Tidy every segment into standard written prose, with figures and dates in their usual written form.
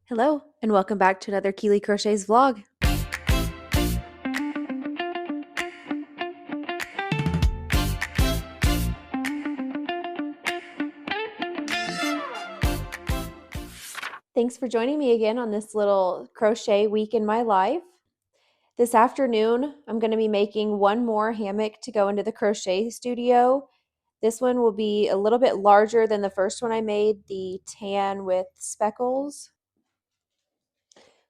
Hello, and welcome back to another Keely Crochets vlog. Thanks for joining me again on this little crochet week in my life. This afternoon, I'm going to be making one more hammock to go into the crochet studio. This one will be a little bit larger than the first one I made, the tan with speckles.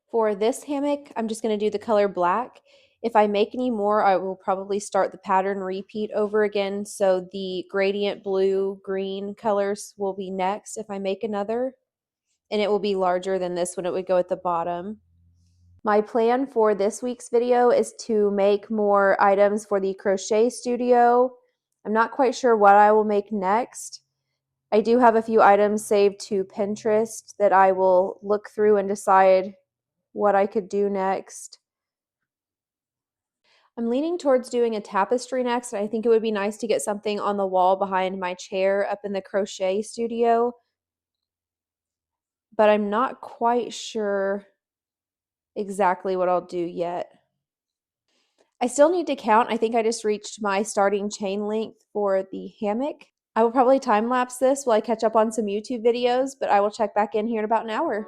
For this hammock, I'm just going to do the color black. If I make any more, I will probably start the pattern repeat over again. So the gradient blue, green colors will be next if I make another. And it will be larger than this one. It would go at the bottom. My plan for this week's video is to make more items for the crochet studio. I'm not quite sure what I will make next. I do have a few items saved to Pinterest that I will look through and decide what I could do next. I'm leaning towards doing a tapestry next. I think it would be nice to get something on the wall behind my chair up in the crochet studio, but I'm not quite sure exactly what I'll do yet. I still need to count. I think I just reached my starting chain length for the hammock. I will probably time lapse this while I catch up on some YouTube videos, but I will check back in here in about an hour.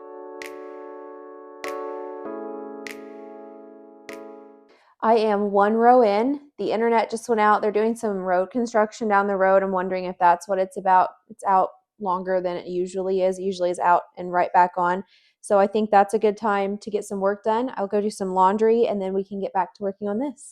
I am one row in. The internet just went out. They're doing some road construction down the road. I'm wondering if that's what it's about. It's out longer than it usually is. It usually is out and right back on. So I think that's a good time to get some work done. I'll go do some laundry and then we can get back to working on this.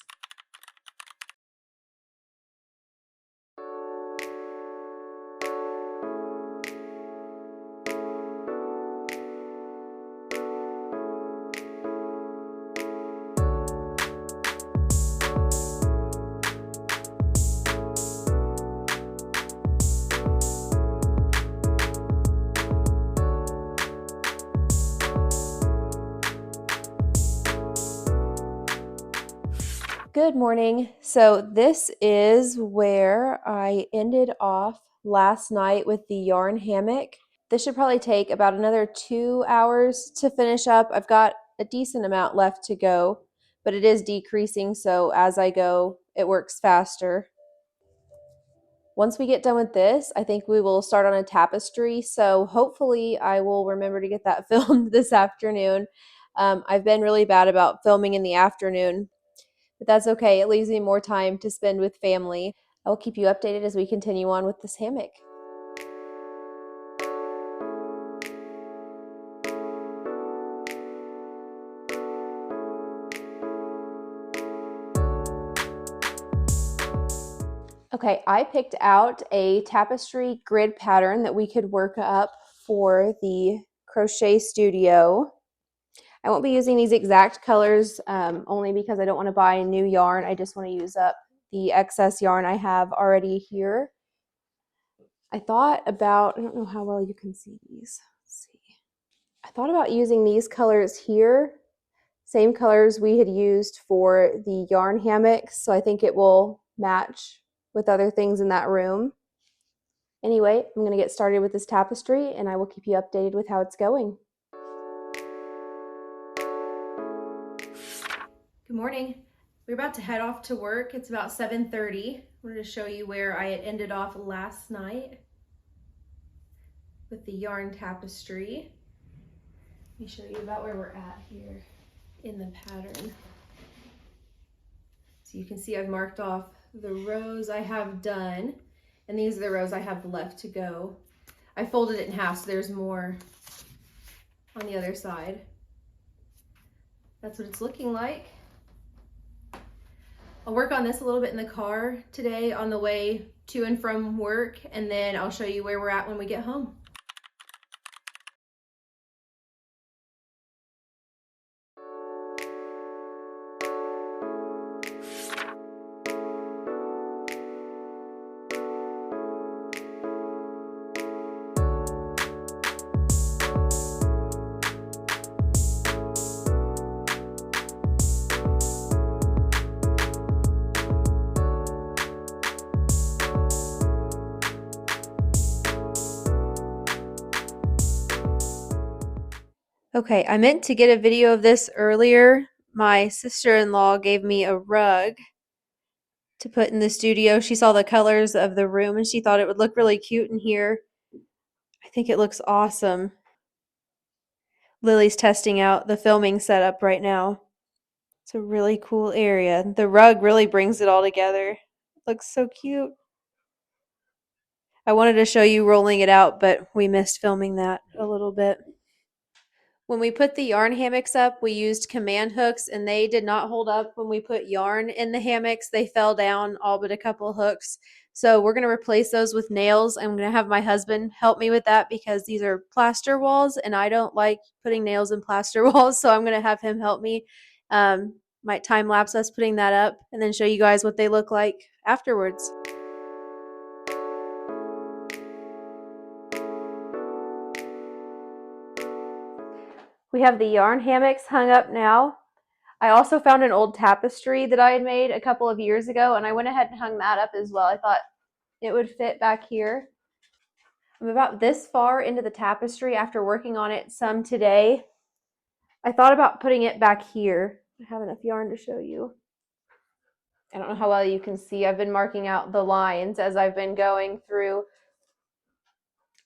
Good morning. So this is where I ended off last night with the yarn hammock. This should probably take about another 2 hours to finish up. I've got a decent amount left to go, but it is decreasing, so as I go, it works faster. Once we get done with this, I think we will start on a tapestry, so hopefully I will remember to get that filmed this afternoon. I've been really bad about filming in the afternoon, but that's okay. It leaves me more time to spend with family. I will keep you updated as we continue on with this hammock. Okay, I picked out a tapestry grid pattern that we could work up for the crochet studio. I won't be using these exact colors only because I don't want to buy new yarn. I just want to use up the excess yarn I have already here. I thought about, I don't know how well you can see these. Let's see. I thought about using these colors here, same colors we had used for the yarn hammocks, so I think it will match with other things in that room. Anyway, I'm going to get started with this tapestry and I will keep you updated with how it's going. Good morning. We're about to head off to work. It's about 7:30. I wanted to show you where I had ended off last night with the yarn tapestry. Let me show you about where we're at here in the pattern. So you can see I've marked off the rows I have done, and these are the rows I have left to go. I folded it in half so there's more on the other side. That's what it's looking like. I'll work on this a little bit in the car today on the way to and from work, and then I'll show you where we're at when we get home. Okay, I meant to get a video of this earlier. My sister-in-law gave me a rug to put in the studio. She saw the colors of the room and she thought it would look really cute in here. I think it looks awesome. Lily's testing out the filming setup right now. It's a really cool area. The rug really brings it all together. It looks so cute. I wanted to show you rolling it out, but we missed filming that a little bit. When we put the yarn hammocks up, we used command hooks and they did not hold up when we put yarn in the hammocks. They fell down, all but a couple hooks. So we're going to replace those with nails. I'm going to have my husband help me with that because these are plaster walls and I don't like putting nails in plaster walls. So I'm going to have him help me. Might time lapse us putting that up and then show you guys what they look like afterwards. We have the yarn hammocks hung up now. I also found an old tapestry that I had made a couple of years ago, and I went ahead and hung that up as well. I thought it would fit back here. I'm about this far into the tapestry after working on it some today. I thought about putting it back here. I have enough yarn to show you. I don't know how well you can see. I've been marking out the lines as I've been going through.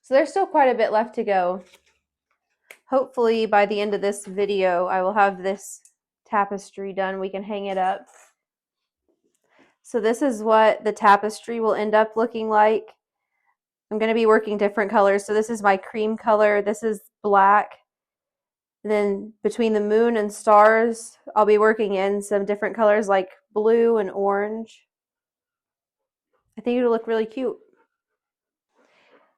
So there's still quite a bit left to go. Hopefully by the end of this video, I will have this tapestry done. We can hang it up. So this is what the tapestry will end up looking like. I'm going to be working different colors. So this is my cream color. This is black. And then between the moon and stars, I'll be working in some different colors like blue and orange. I think it'll look really cute.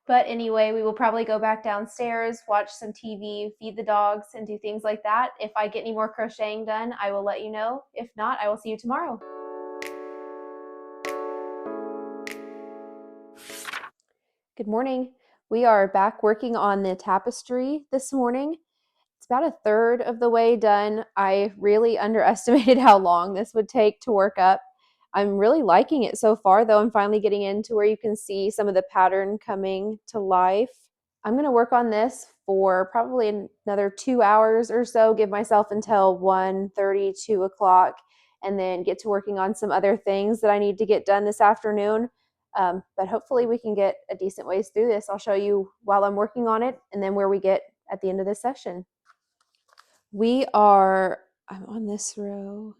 But anyway, we will probably go back downstairs, watch some TV, feed the dogs, and do things like that. If I get any more crocheting done, I will let you know. If not, I will see you tomorrow. Good morning. We are back working on the tapestry this morning. It's about a third of the way done. I really underestimated how long this would take to work up. I'm really liking it so far, though. I'm finally getting into where you can see some of the pattern coming to life. I'm going to work on this for probably another 2 hours or so, give myself until 1:30, 2 o'clock, and then get to working on some other things that I need to get done this afternoon. But hopefully we can get a decent ways through this. I'll show you while I'm working on it and then where we get at the end of this session. I'm on this row.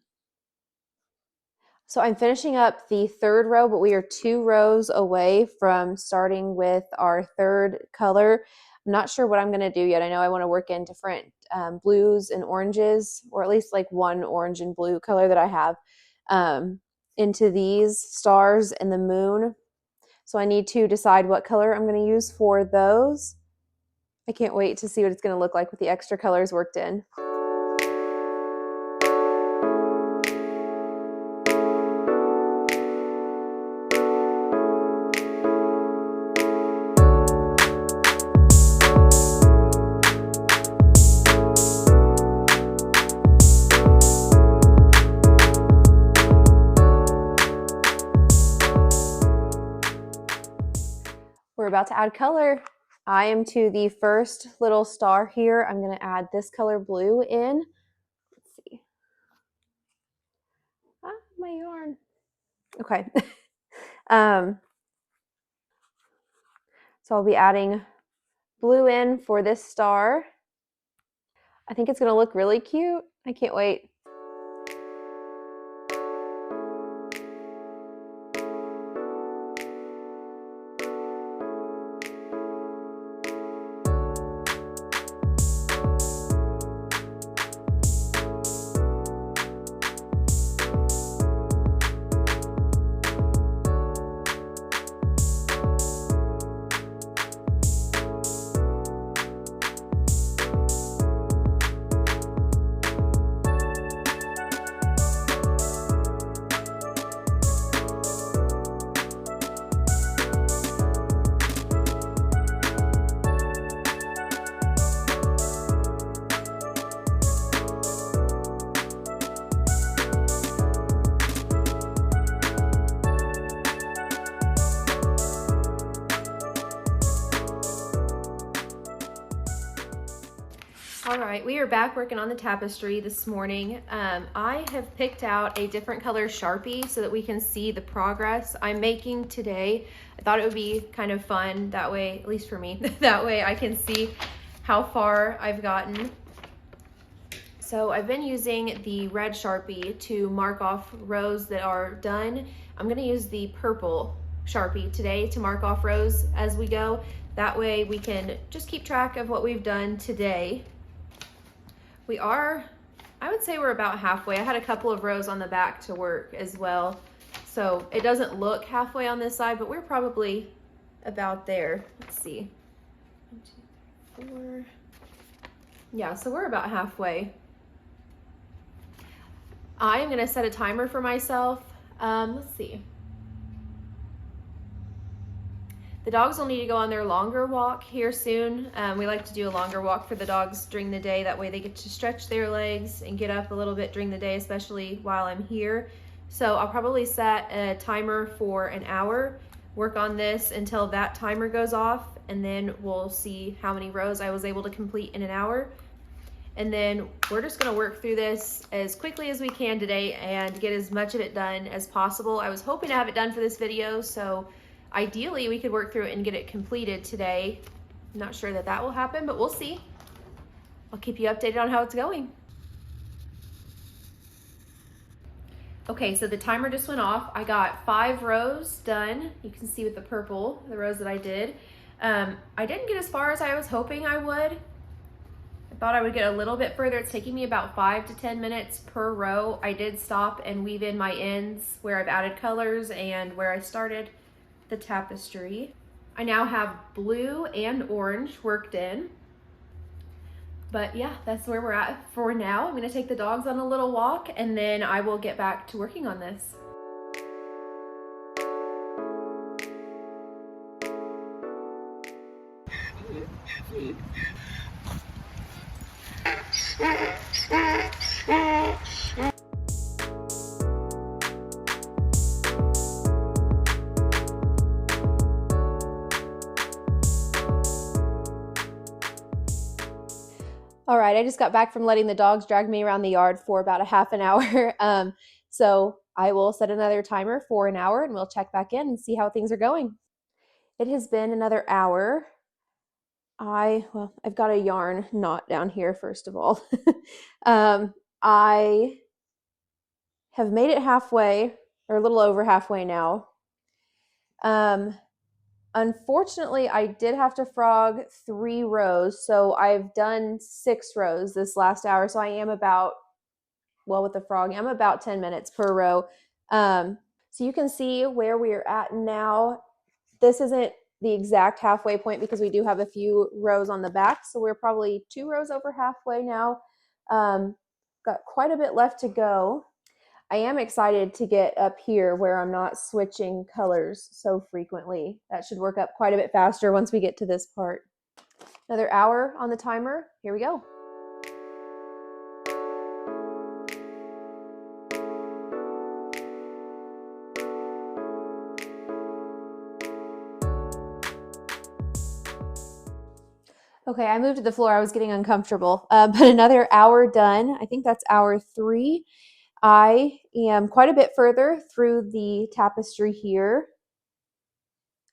So I'm finishing up the third row, but we are 2 rows away from starting with our third color. I'm not sure what I'm going to do yet. I know I want to work in different blues and oranges, or at least like one orange and blue color that I have into these stars and the moon. So I need to decide what color I'm going to use for those. I can't wait to see what it's going to look like with the extra colors worked in. We're about to add color. I am to the first little star here. I'm going to add this color blue in. Let's see. My yarn. Okay. So I'll be adding blue in for this star. I think it's going to look really cute. I can't wait. All right, we are back working on the tapestry this morning. I have picked out a different color Sharpie so that we can see the progress I'm making today. I thought it would be kind of fun that way, at least for me, that way I can see how far I've gotten. So I've been using the red Sharpie to mark off rows that are done. I'm gonna use the purple Sharpie today to mark off rows as we go. That way we can just keep track of what we've done today. We are, I would say we're about halfway. I had a couple of rows on the back to work as well. So it doesn't look halfway on this side, but we're probably about there. Let's see. 1, 2, 3, 4. Yeah, so we're about halfway. I am gonna set a timer for myself. Let's see. The dogs will need to go on their longer walk here soon. We like to do a longer walk for the dogs during the day. That way they get to stretch their legs and get up a little bit during the day, especially while I'm here. So I'll probably set a timer for an hour, work on this until that timer goes off, and then we'll see how many rows I was able to complete in an hour. And then we're just gonna work through this as quickly as we can today and get as much of it done as possible. I was hoping to have it done for this video, so ideally we could work through it and get it completed today. I'm not sure that that will happen, but we'll see. I'll keep you updated on how it's going. Okay, so the timer just went off. I got 5 rows done. You can see with the purple, the rows that I did. I didn't get as far as I was hoping I would. I thought I would get a little bit further. It's taking me about 5 to 10 minutes per row. I did stop and weave in my ends where I've added colors and where I started the tapestry. I now have blue and orange worked in. But yeah, that's where we're at for now. I'm gonna take the dogs on a little walk and then I will get back to working on this. All right, I just got back from letting the dogs drag me around the yard for about a half an hour. So I will set another timer for an hour and we'll check back in and see how things are going. It has been another hour. I've got a yarn knot down here, first of all. I have made it halfway, or a little over halfway now. Unfortunately, I did have to frog 3 rows, so I've done 6 rows this last hour, so I am about, well, with the frogging, I'm about 10 minutes per row. So you can see where we are at now. This isn't the exact halfway point because we do have a few rows on the back, so we're probably 2 rows over halfway now. Got quite a bit left to go. I am excited to get up here where I'm not switching colors so frequently. That should work up quite a bit faster once we get to this part. Another hour on the timer. Here we go. Okay, I moved to the floor. I was getting uncomfortable, but another hour done. I think that's hour 3. I am quite a bit further through the tapestry here.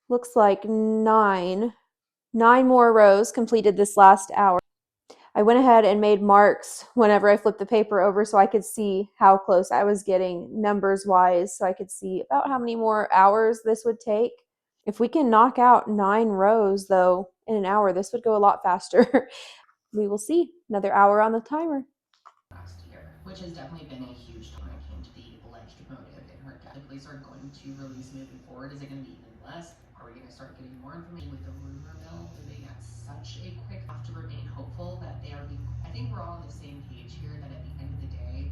Looks like 9 more rows completed this last hour. I went ahead and made marks whenever I flipped the paper over so I could see how close I was getting numbers wise, so I could see about how many more hours this would take. If we can knock out 9 rows though in an hour, this would go a lot faster. We will see. Another hour on the timer. Last year, which has definitely been a huge time when it came to the alleged motive in her death. The police are going to release moving forward. Is it going to be even less? Are we going to start getting more information with the rumor mill moving at such a quick? Have to remain hopeful that they are being. I think we're all on the same page here. That at the end of the day,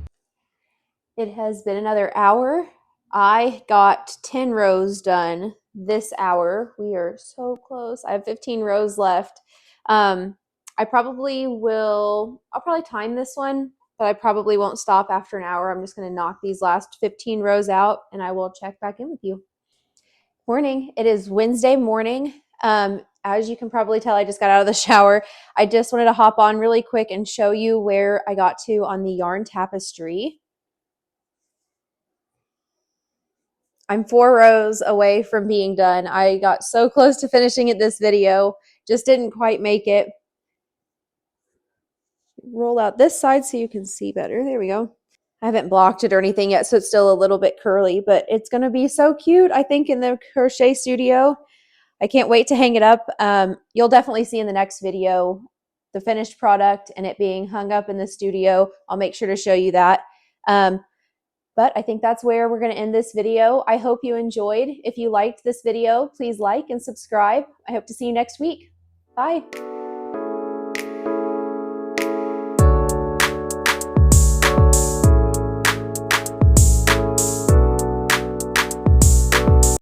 it has been another hour. I got 10 rows done this hour. We are so close. I have 15 rows left. I'll probably time this one, but I probably won't stop after an hour. I'm just going to knock these last 15 rows out and I will check back in with you. Morning. It is Wednesday morning. as you can probably tell, I just got out of the shower. I just wanted to hop on really quick and show you where I got to on the yarn tapestry. I'm 4 rows away from being done. I got so close to finishing it this video, just didn't quite make it. Roll out this side so you can see better. There we go. I haven't blocked it or anything yet, so it's still a little bit curly, but it's going to be so cute, I think, in the crochet studio. I can't wait to hang it up. You'll definitely see in the next video the finished product and it being hung up in the studio. I'll make sure to show you that. But I think that's where we're going to end this video. I hope you enjoyed. If you liked this video, please like and subscribe. I hope to see you next week. Bye.